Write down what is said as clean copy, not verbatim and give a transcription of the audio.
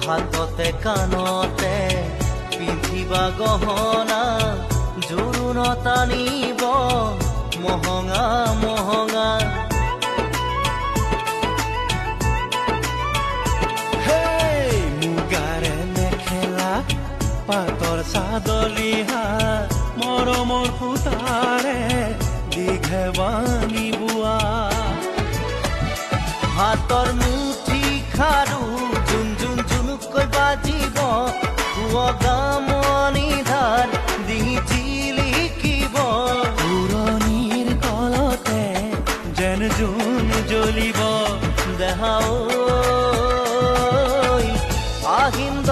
হাততে কাণতে পিন্ধিবা গহনা জোৰোণ টানিব মহঙা মহঙা মুগাৰে মেখেলা পাতৰ চাদলিহা মৰমৰ সূতাৰে দীঘেবানী বোৱা হাতৰ মুঠি খাৰু জুন জুন জুনুকৈ বাজিব গামনি ধাৰ দি জিলিকিব পুৰণিৰ কলতে যেন জোন জ্বলিব দেহা ঐ আহিন্দ